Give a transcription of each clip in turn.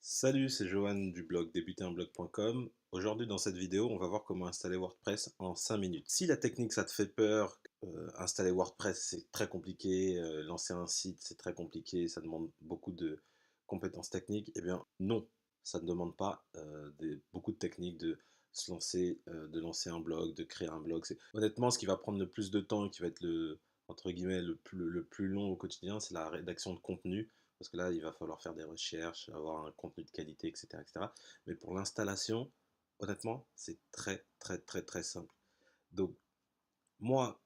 Salut, c'est Johan du blog débuterunblog.com. Aujourd'hui, dans cette vidéo, on va voir comment installer WordPress en 5 minutes. Si la technique ça te fait peur, installer WordPress c'est très compliqué, lancer un site c'est très compliqué, ça demande beaucoup de compétences techniques, eh bien non, ça ne demande pas beaucoup de techniques de se lancer, de lancer un blog, de créer un blog. Honnêtement, ce qui va prendre le plus de temps et qui va être entre guillemets, le plus long au quotidien, c'est la rédaction de contenu. Parce que là, il va falloir faire des recherches, avoir un contenu de qualité, etc. etc. Mais pour l'installation, honnêtement, c'est très, très, très, très simple. Donc, moi,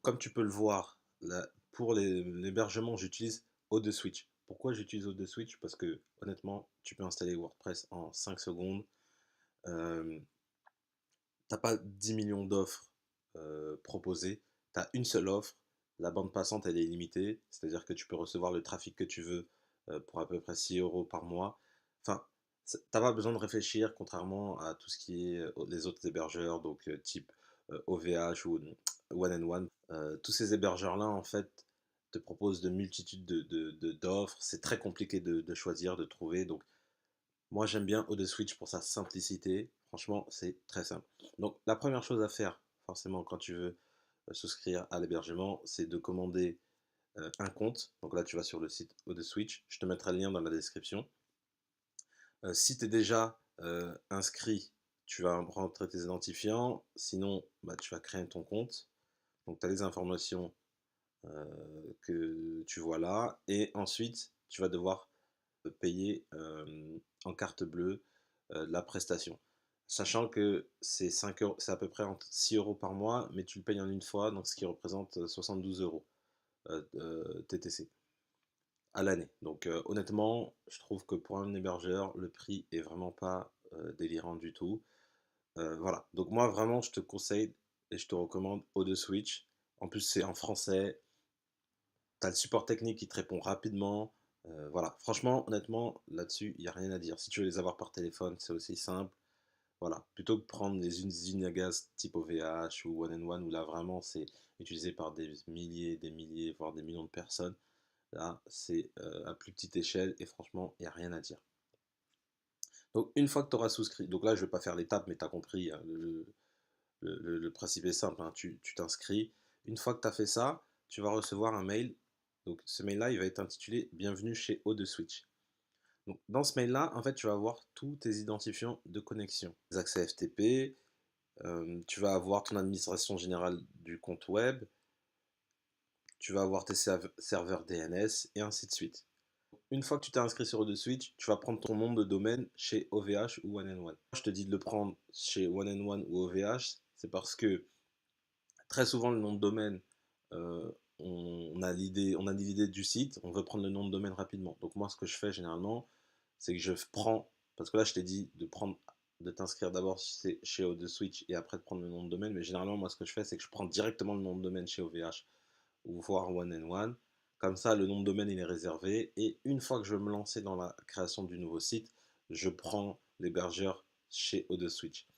comme tu peux le voir, là, pour l'hébergement, j'utilise ODeSwitch. Pourquoi j'utilise ODeSwitch? Parce que, honnêtement, tu peux installer WordPress en 5 secondes. Euh, T'as pas 10 millions d'offres proposées. Tu as une seule offre. La bande passante, elle est illimitée. C'est-à-dire que tu peux recevoir le trafic que tu veux pour à peu près 6 euros par mois. Enfin, t'as pas besoin de réfléchir, contrairement à tout ce qui est les autres hébergeurs, donc type OVH ou One and One. Tous ces hébergeurs-là, en fait, te proposent de multitudes d'offres. C'est très compliqué de choisir, de trouver. Donc, moi, j'aime bien ODeSwitch pour sa simplicité. Franchement, c'est très simple. Donc, la première chose à faire, forcément, quand tu veux souscrire à l'hébergement, c'est de commander un compte. Donc là, tu vas sur le site ODeSwitch. Je te mettrai le lien dans la description. Si tu es déjà inscrit, tu vas rentrer tes identifiants. Sinon, bah, tu vas créer ton compte. Donc, tu as les informations que tu vois là. Et ensuite, tu vas devoir payer en carte bleue la prestation. Sachant que c'est 5 euros, c'est à peu près entre 6 euros par mois, mais tu le payes en une fois, donc ce qui représente 72 euros TTC à l'année. Donc honnêtement, je trouve que pour un hébergeur, le prix est vraiment pas délirant du tout. Voilà, donc moi vraiment je te conseille et je te recommande ODeSwitch. En plus c'est en français, tu as le support technique qui te répond rapidement. Voilà, franchement, honnêtement, là-dessus, il n'y a rien à dire. Si tu veux les avoir par téléphone, c'est aussi simple. Voilà, plutôt que de prendre les usines à gaz type OVH ou One and One, où là vraiment c'est utilisé par des milliers, voire des millions de personnes. Là, c'est à plus petite échelle et franchement, il n'y a rien à dire. Donc, une fois que tu auras souscrit, donc là, je ne vais pas faire l'étape, mais tu as compris, hein, le principe est simple, hein, tu t'inscris. Une fois que tu as fait ça, tu vas recevoir un mail. Donc, ce mail-là, il va être intitulé Bienvenue chez ODeSwitch. Donc, dans ce mail-là, en fait, tu vas avoir tous tes identifiants de connexion. Les accès FTP, tu vas avoir ton administration générale du compte web, tu vas avoir tes serveurs DNS et ainsi de suite. Une fois que tu t'es inscrit sur ODeSwitch, tu vas prendre ton nom de domaine chez OVH ou One and One. Je te dis de le prendre chez One and One ou OVH, c'est parce que très souvent le nom de domaine, euh, on a l'idée du site, on veut prendre le nom de domaine rapidement. Donc moi, ce que je fais généralement, c'est que je prends, parce que là, je t'ai dit de t'inscrire d'abord chez ODeSwitch et après de prendre le nom de domaine, mais généralement, moi, ce que je fais, c'est que je prends directement le nom de domaine chez OVH ou voir One and One. Comme ça, le nom de domaine, il est réservé. Et une fois que je veux me lancer dans la création du nouveau site, je prends l'hébergeur chez ODeSwitch.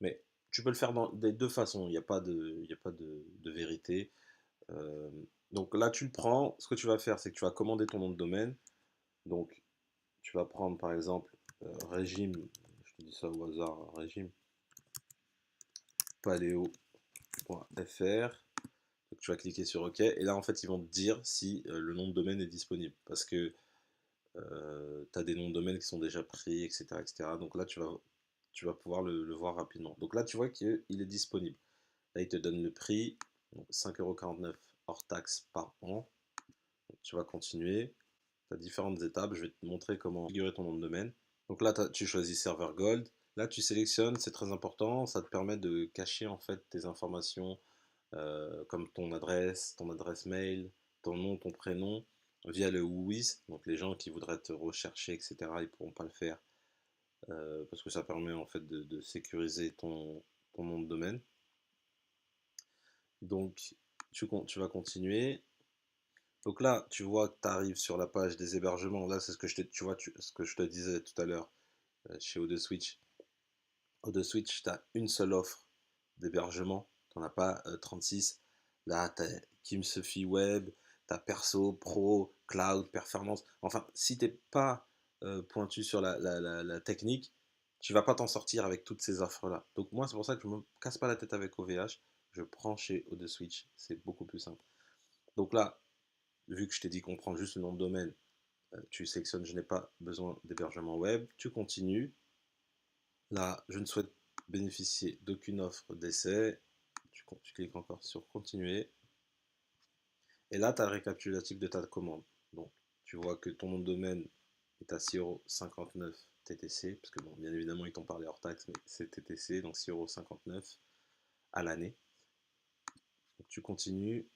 Mais tu peux le faire des deux façons, il n'y a pas de vérité. Euh, donc là, tu le prends. Ce que tu vas faire, c'est que tu vas commander ton nom de domaine. Donc, tu vas prendre par exemple régime, je te dis ça au hasard, hein, régime paléo.fr. Donc tu vas cliquer sur OK et là en fait ils vont te dire si le nom de domaine est disponible parce que tu as des noms de domaine qui sont déjà pris, etc., etc. Donc là tu vas pouvoir le voir rapidement. Donc là tu vois qu'il est disponible. Là il te donne le prix, 5,49 € hors taxe par an. Donc, tu vas continuer. Tu as différentes étapes, je vais te montrer comment configurer ton nom de domaine. Donc là tu choisis serveur Gold. Là tu sélectionnes, c'est très important, ça te permet de cacher en fait tes informations comme ton adresse mail, ton nom, ton prénom, via le WHOIS. Donc les gens qui voudraient te rechercher, etc., ils ne pourront pas le faire parce que ça permet en fait de sécuriser ton nom de domaine. Donc tu vas continuer. Donc là, tu vois que tu arrives sur la page des hébergements. Là, c'est ce que tu vois, ce que je te disais tout à l'heure chez ODeSwitch. ODeSwitch, tu as une seule offre d'hébergement. Tu n'en as pas 36. Là, tu as Kim Web, tu as Perso, Pro, Cloud, Performance. Enfin, si tu n'es pas pointu sur la technique, tu vas pas t'en sortir avec toutes ces offres-là. Donc moi, c'est pour ça que je me casse pas la tête avec OVH, je prends chez O2Switch, c'est beaucoup plus simple. Donc là, vu que je t'ai dit qu'on prend juste le nom de domaine, tu sélectionnes je n'ai pas besoin d'hébergement web, tu continues. Là, je ne souhaite bénéficier d'aucune offre d'essai, tu cliques encore sur continuer. Et là, tu as le récapitulatif de ta commande. Donc, tu vois que ton nom de domaine est à 6,59 € TTC, parce que bon, bien évidemment, ils t'ont parlé hors taxe, mais c'est TTC, donc 6,59 € à l'année. Donc, tu continues.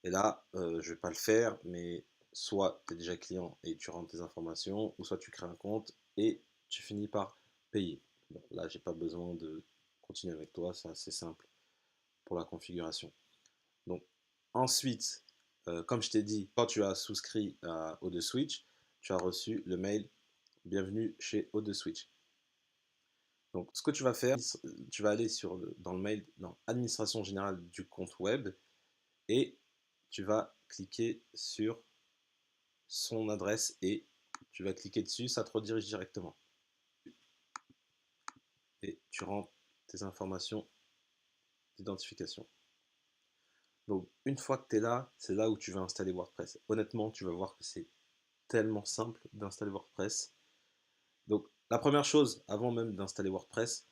Et là, je vais pas le faire, mais soit tu es déjà client et tu rentres tes informations, ou soit tu crées un compte et tu finis par payer. Bon, là, j'ai pas besoin de continuer avec toi, c'est assez simple pour la configuration. Donc, ensuite, comme je t'ai dit, quand tu as souscrit à O2Switch, tu as reçu le mail bienvenue chez O2Switch. Donc, ce que tu vas faire, tu vas aller dans le mail, dans administration générale du compte web et tu vas cliquer sur son adresse et tu vas cliquer dessus, ça te redirige directement. Et tu rentres tes informations d'identification. Donc, une fois que tu es là, c'est là où tu vas installer WordPress. Honnêtement, tu vas voir que c'est tellement simple d'installer WordPress. Donc, la première chose, avant même d'installer WordPress,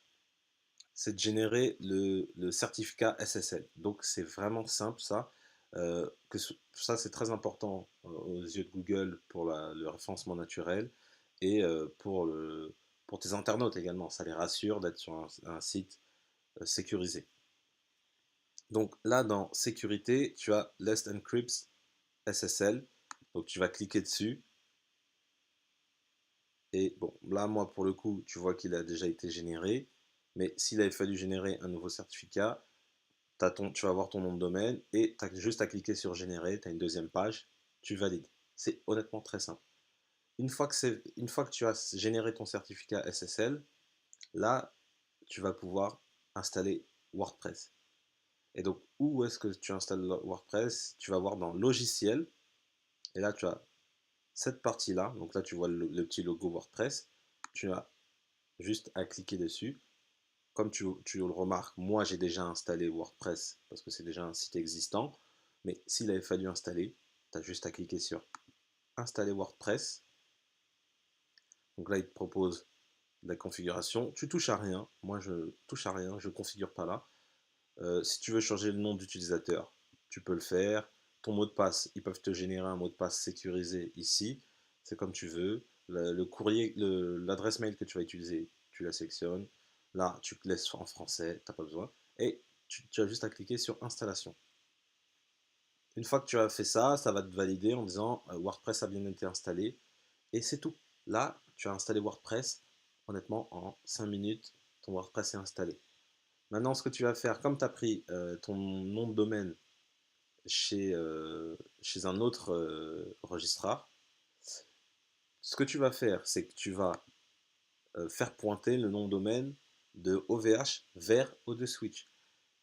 c'est de générer le certificat SSL. Donc, c'est vraiment simple ça. Ça, c'est très important aux yeux de Google pour le référencement naturel et pour tes internautes également. Ça les rassure d'être sur un site sécurisé. Donc là, dans sécurité, tu as Lest Encrypt SSL. Donc tu vas cliquer dessus. Et bon, là, moi, pour le coup, tu vois qu'il a déjà été généré. Mais s'il avait fallu générer un nouveau certificat, tu vas avoir ton nom de domaine et tu as juste à cliquer sur générer. Tu as une deuxième page, tu valides. C'est honnêtement très simple. Une fois que tu as généré ton certificat SSL, là, tu vas pouvoir installer WordPress. Et donc, où est-ce que tu installes WordPress? Tu vas voir dans logiciel. Et là, tu as cette partie-là. Donc là, tu vois le petit logo WordPress. Tu as juste à cliquer dessus. Comme tu le remarques, moi, j'ai déjà installé WordPress parce que c'est déjà un site existant. Mais s'il avait fallu installer, tu as juste à cliquer sur installer WordPress. Donc là, il te propose la configuration. Tu touches à rien. Moi, je touche à rien. Je ne configure pas là. Si tu veux changer le nom d'utilisateur, tu peux le faire. Ton mot de passe, ils peuvent te générer un mot de passe sécurisé ici. C'est comme tu veux. Le courrier, l'adresse mail que tu vas utiliser, tu la sélectionnes. Là, tu te laisses en français, tu n'as pas besoin. Et tu as juste à cliquer sur installation. Une fois que tu as fait ça, ça va te valider en disant WordPress a bien été installé. Et c'est tout. Là, tu as installé WordPress. Honnêtement, en 5 minutes, ton WordPress est installé. Maintenant, ce que tu vas faire, comme tu as pris ton nom de domaine chez un autre registraire, ce que tu vas faire, c'est que tu vas faire pointer le nom de domaine de OVH vers O2Switch.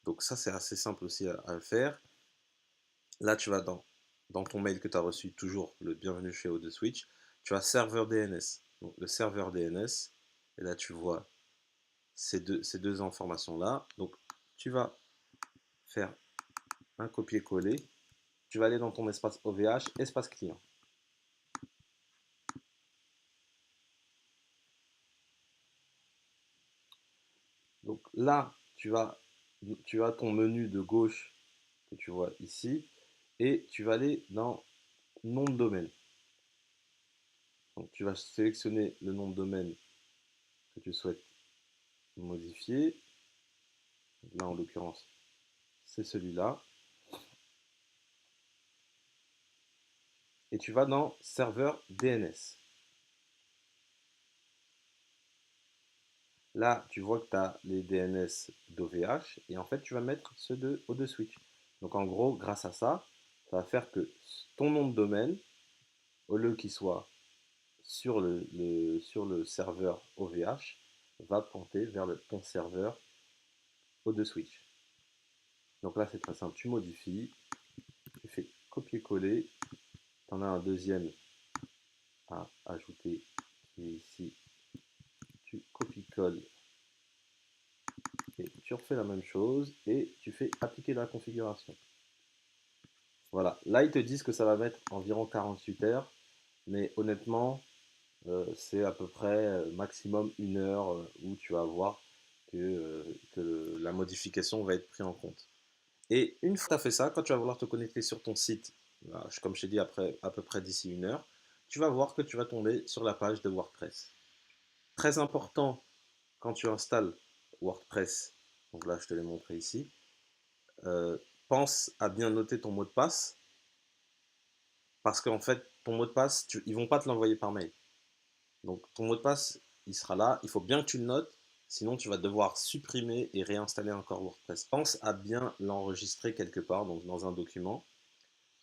Donc ça, c'est assez simple aussi à le faire. Là, tu vas dans ton mail que tu as reçu, toujours le bienvenue chez O2Switch, tu as serveur DNS. Donc le serveur DNS, et là tu vois ces deux informations-là. Donc tu vas faire un copier-coller. Tu vas aller dans ton espace OVH, espace client. Donc là, tu as ton menu de gauche que tu vois ici et tu vas aller dans nom de domaine. Donc tu vas sélectionner le nom de domaine que tu souhaites modifier. Là, en l'occurrence, c'est celui-là. Et tu vas dans serveur DNS. Là, tu vois que tu as les DNS d'OVH et en fait, tu vas mettre ceux de O2Switch. Donc en gros, grâce à ça, ça va faire que ton nom de domaine, au lieu qu'il soit sur le serveur OVH, va pointer vers ton serveur O2Switch. Donc là, c'est très simple. Tu modifies, tu fais copier-coller, tu en as un deuxième à ajouter qui est ici. Tu copies-colles et tu refais la même chose et tu fais appliquer la configuration. Voilà, là ils te disent que ça va mettre environ 48 heures, mais honnêtement, c'est à peu près maximum 1 heure où tu vas voir que la modification va être prise en compte. Et une fois que tu as fait ça, quand tu vas vouloir te connecter sur ton site, comme je t'ai dit, après à peu près d'ici 1 heure, tu vas voir que tu vas tomber sur la page de WordPress. Très important quand tu installes WordPress, donc là je te l'ai montré ici, euh, pense à bien noter ton mot de passe, parce qu'en fait, ton mot de passe, ils ne vont pas te l'envoyer par mail. Donc ton mot de passe, il sera là, il faut bien que tu le notes, sinon tu vas devoir supprimer et réinstaller encore WordPress. Pense à bien l'enregistrer quelque part, donc dans un document.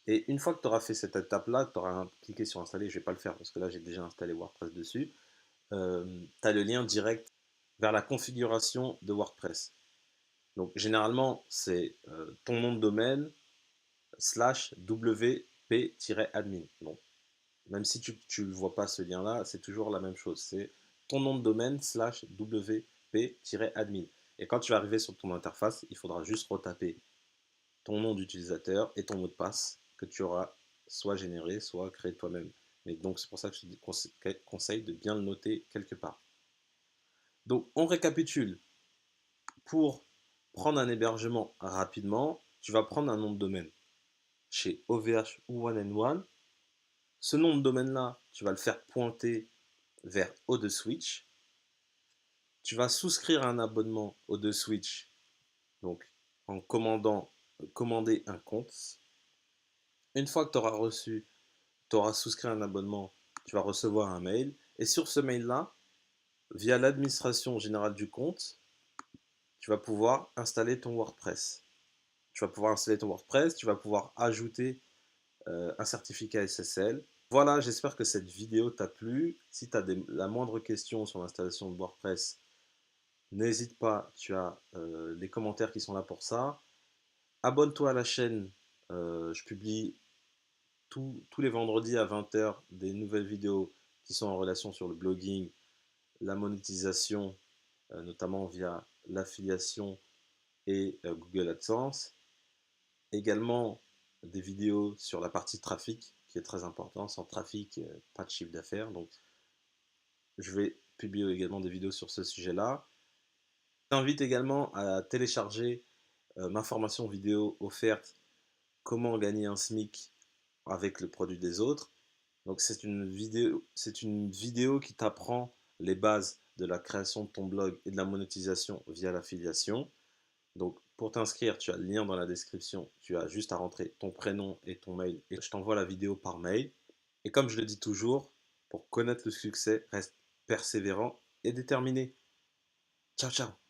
Et une fois que tu auras fait cette étape-là, que tu auras cliqué sur installer, je ne vais pas le faire parce que là j'ai déjà installé WordPress dessus, tu as le lien direct vers la configuration de WordPress. Donc généralement, c'est ton nom de domaine slash wp-admin. Bon, même si tu ne vois pas ce lien-là, c'est toujours la même chose. C'est ton nom de domaine slash wp-admin. Et quand tu vas arriver sur ton interface, il faudra juste retaper ton nom d'utilisateur et ton mot de passe que tu auras soit généré, soit créé toi-même. Mais donc c'est pour ça que je te conseille de bien le noter quelque part. Donc on récapitule. Pour prendre un hébergement rapidement, tu vas prendre un nom de domaine chez OVH ou One and One. Ce nom de domaine-là, tu vas le faire pointer vers O2Switch. Tu vas souscrire un abonnement O2Switch, donc en commander un compte. Une fois que tu auras reçu, tu auras souscrit un abonnement, tu vas recevoir un mail. Et sur ce mail-là, via l'administration générale du compte, tu vas pouvoir installer ton WordPress. Tu vas pouvoir installer ton WordPress, tu vas pouvoir ajouter un certificat SSL. Voilà, j'espère que cette vidéo t'a plu. Si tu as la moindre question sur l'installation de WordPress, n'hésite pas, tu as les commentaires qui sont là pour ça. Abonne-toi à la chaîne, je publie tous les vendredis à 20 h des nouvelles vidéos qui sont en relation sur le blogging, la monétisation, notamment via l'affiliation et Google AdSense. Également des vidéos sur la partie trafic qui est très important. Sans trafic, pas de chiffre d'affaires. Donc je vais publier également des vidéos sur ce sujet-là. Je t'invite également à télécharger ma formation vidéo offerte comment gagner un SMIC avec le produit des autres. Donc c'est une vidéo qui t'apprend les bases de la création de ton blog et de la monétisation via l'affiliation. Donc pour t'inscrire, tu as le lien dans la description, tu as juste à rentrer ton prénom et ton mail et je t'envoie la vidéo par mail. Et comme je le dis toujours, pour connaître le succès, reste persévérant et déterminé. Ciao ciao.